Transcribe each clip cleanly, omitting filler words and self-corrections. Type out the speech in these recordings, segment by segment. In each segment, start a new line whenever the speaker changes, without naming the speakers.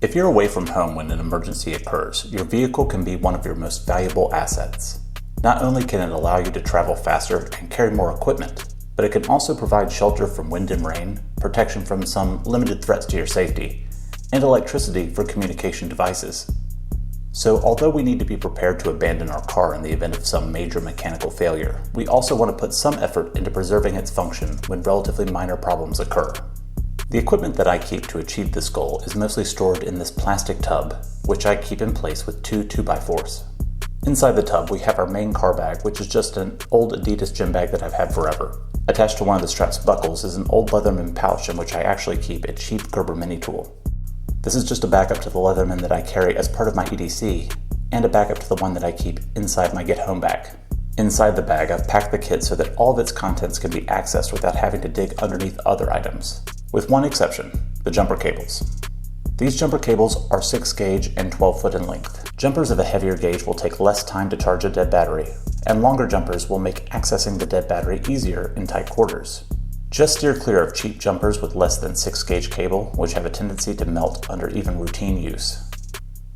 If you're away from home when an emergency occurs, your vehicle can be one of your most valuable assets. Not only can it allow you to travel faster and carry more equipment, but it can also provide shelter from wind and rain, protection from some limited threats to your safety, and electricity for communication devices. So although we need to be prepared to abandon our car in the event of some major mechanical failure, we also want to put some effort into preserving its function when relatively minor problems occur. The equipment that I keep to achieve this goal is mostly stored in this plastic tub, which I keep in place with two 2x4s. Inside the tub, we have our main car bag, which is just an old Adidas gym bag that I've had forever. Attached to one of the strap's buckles is an old Leatherman pouch in which I actually keep a cheap Gerber mini tool. This is just a backup to the Leatherman that I carry as part of my EDC, and a backup to the one that I keep inside my Get Home bag. Inside the bag, I've packed the kit so that all of its contents can be accessed without having to dig underneath other items. With one exception, the jumper cables. These jumper cables are 6 gauge and 12 foot in length. Jumpers of a heavier gauge will take less time to charge a dead battery, and longer jumpers will make accessing the dead battery easier in tight quarters. Just steer clear of cheap jumpers with less than 6 gauge cable, which have a tendency to melt under even routine use.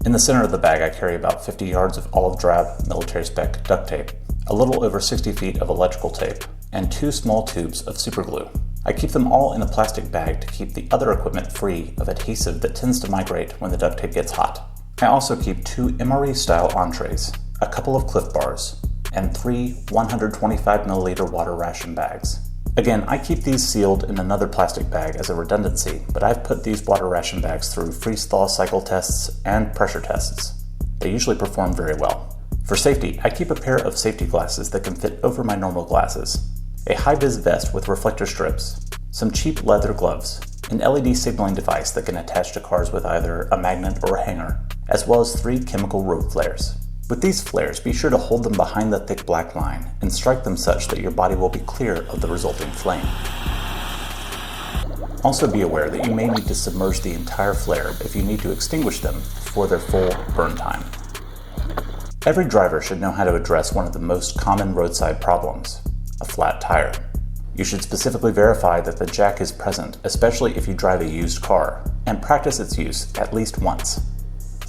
In the center of the bag, I carry about 50 yards of olive drab military spec duct tape, a little over 60 feet of electrical tape, and 2 small tubes of superglue. I keep them all in a plastic bag to keep the other equipment free of adhesive that tends to migrate when the duct tape gets hot. I also keep 2 MRE-style entrees, a couple of Cliff Bars, and 3 125ml water ration bags. Again, I keep these sealed in another plastic bag as a redundancy, but I've put these water ration bags through freeze-thaw cycle tests and pressure tests. They usually perform very well. For safety, I keep a pair of safety glasses that can fit over my normal glasses, a high-vis vest with reflector strips, some cheap leather gloves, an LED signaling device that can attach to cars with either a magnet or a hanger, as well as 3 chemical road flares. With these flares, be sure to hold them behind the thick black line and strike them such that your body will be clear of the resulting flame. Also be aware that you may need to submerge the entire flare if you need to extinguish them before their full burn time. Every driver should know how to address one of the most common roadside problems: a flat tire. You should specifically verify that the jack is present, especially if you drive a used car, and practice its use at least once.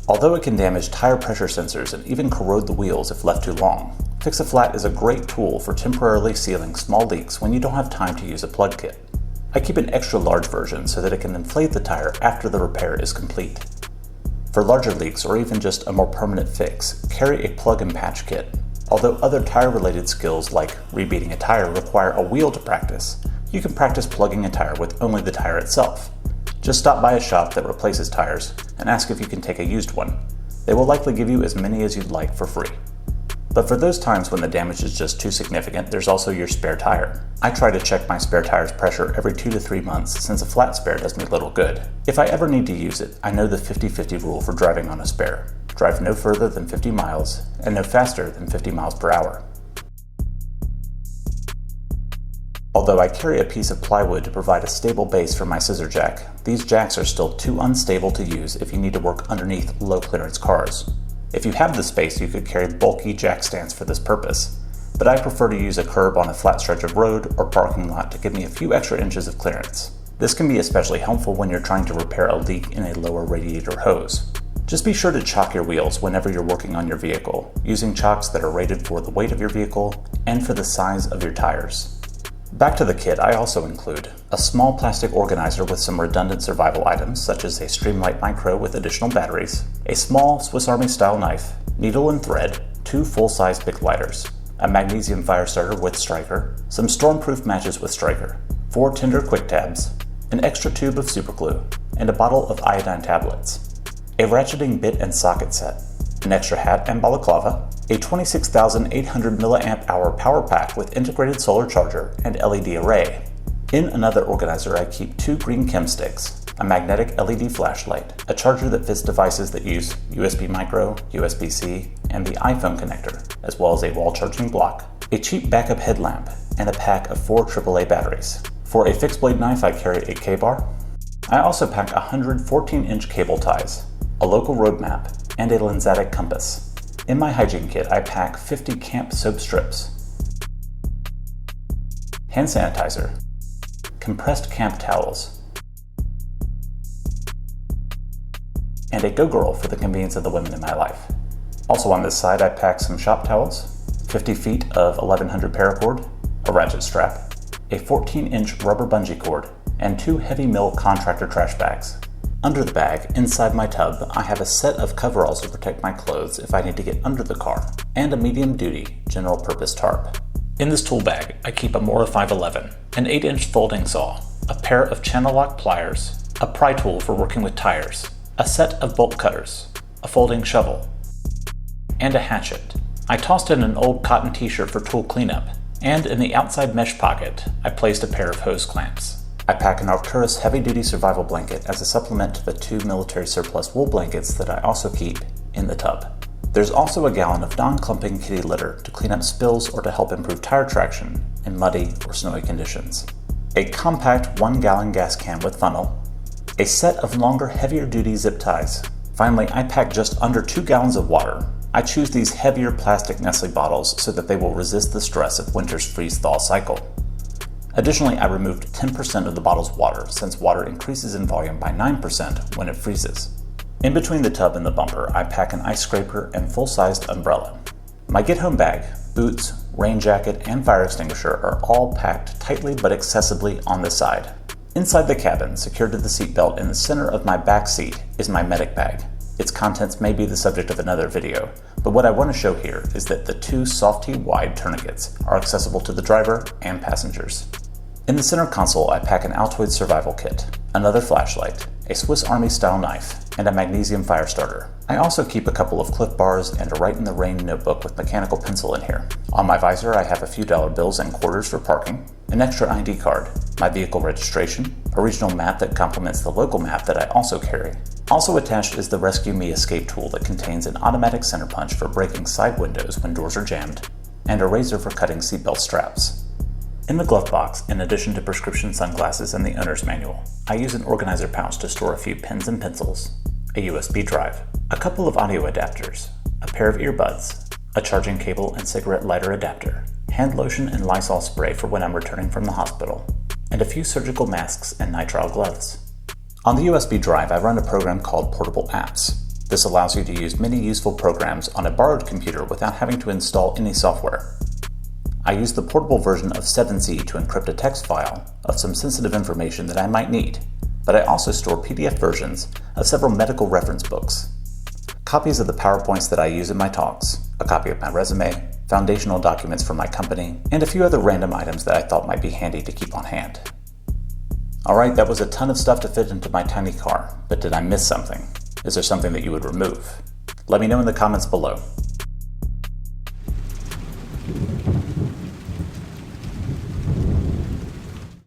Although it can damage tire pressure sensors and even corrode the wheels if left too long, Fix-A-Flat is a great tool for temporarily sealing small leaks when you don't have time to use a plug kit. I keep an extra large version so that it can inflate the tire after the repair is complete. For larger leaks or even just a more permanent fix, carry a plug and patch kit. Although other tire-related skills like rebeating a tire require a wheel to practice, you can practice plugging a tire with only the tire itself. Just stop by a shop that replaces tires and ask if you can take a used one. They will likely give you as many as you'd like for free. But for those times when the damage is just too significant, there's also your spare tire. I try to check my spare tire's pressure every 2 to 3 months since a flat spare does me little good. If I ever need to use it, I know the 50-50 rule for driving on a spare. Drive no further than 50 miles and no faster than 50 miles per hour. Although I carry a piece of plywood to provide a stable base for my scissor jack, these jacks are still too unstable to use if you need to work underneath low clearance cars. If you have the space, you could carry bulky jack stands for this purpose, but I prefer to use a curb on a flat stretch of road or parking lot to give me a few extra inches of clearance. This can be especially helpful when you're trying to repair a leak in a lower radiator hose. Just be sure to chock your wheels whenever you're working on your vehicle, using chocks that are rated for the weight of your vehicle and for the size of your tires. Back to the kit, I also include a small plastic organizer with some redundant survival items such as a Streamlight Micro with additional batteries, a small Swiss Army style knife, needle and thread, 2 full-size Bic lighters, a magnesium fire starter with striker, some stormproof matches with striker, 4 Tinder quick tabs, an extra tube of superglue, and a bottle of iodine tablets, a ratcheting bit and socket set, an extra hat and balaclava, a 26,800 mAh power pack with integrated solar charger and LED array. In another organizer, I keep 2 green chem sticks, a magnetic LED flashlight, a charger that fits devices that use USB micro, USB-C, and the iPhone connector, as well as a wall charging block, a cheap backup headlamp, and a pack of 4 AAA batteries. For a fixed blade knife, I carry a K-bar. I also pack 100 14-inch cable ties, a local road map, and a lensatic compass. In my hygiene kit, I pack 50 camp soap strips, hand sanitizer, compressed camp towels, and a go-girl for the convenience of the women in my life. Also on this side, I packed some shop towels, 50 feet of 1100 paracord, a ratchet strap, a 14-inch rubber bungee cord, and 2 heavy mill contractor trash bags. Under the bag, inside my tub, I have a set of coveralls to protect my clothes if I need to get under the car, and a medium-duty, general-purpose tarp. In this tool bag, I keep a Mora 511, an 8-inch folding saw, a pair of channel lock pliers, a pry tool for working with tires, a set of bolt cutters, a folding shovel, and a hatchet. I tossed in an old cotton t-shirt for tool cleanup, and in the outside mesh pocket, I placed a pair of hose clamps. I pack an Arcturus heavy-duty survival blanket as a supplement to the 2 military surplus wool blankets that I also keep in the tub. There's also a gallon of non-clumping kitty litter to clean up spills or to help improve tire traction in muddy or snowy conditions. A compact 1-gallon gas can with funnel, a set of longer, heavier-duty zip ties. Finally, I pack just under 2 gallons of water. I choose these heavier plastic Nestle bottles so that they will resist the stress of winter's freeze-thaw cycle. Additionally, I removed 10% of the bottle's water, since water increases in volume by 9% when it freezes. In between the tub and the bumper, I pack an ice scraper and full-sized umbrella. My get-home bag, boots, rain jacket, and fire extinguisher are all packed tightly but accessibly on the side. Inside the cabin, secured to the seatbelt in the center of my back seat, is my medic bag. Its contents may be the subject of another video, but what I want to show here is that the 2 Softy wide tourniquets are accessible to the driver and passengers. In the center console, I pack an Altoid survival kit, another flashlight, a Swiss Army style knife, and a magnesium fire starter. I also keep a couple of Cliff Bars and a Write in the Rain notebook with mechanical pencil in here. On my visor, I have a few dollar bills and quarters for parking, an extra ID card, my vehicle registration, a regional map that complements the local map that I also carry. Also attached is the Rescue Me escape tool that contains an automatic center punch for breaking side windows when doors are jammed, and a razor for cutting seatbelt straps. In the glove box, in addition to prescription sunglasses and the owner's manual, I use an organizer pouch to store a few pens and pencils, a USB drive, a couple of audio adapters, a pair of earbuds, a charging cable and cigarette lighter adapter, hand lotion and Lysol spray for when I'm returning from the hospital, and a few surgical masks and nitrile gloves. On the USB drive, I run a program called Portable Apps. This allows you to use many useful programs on a borrowed computer without having to install any software. I use the portable version of 7Z to encrypt a text file of some sensitive information that I might need, but I also store PDF versions of several medical reference books, copies of the PowerPoints that I use in my talks, a copy of my resume, foundational documents from my company, and a few other random items that I thought might be handy to keep on hand. Alright, that was a ton of stuff to fit into my tiny car, but did I miss something? Is there something that you would remove? Let me know in the comments below.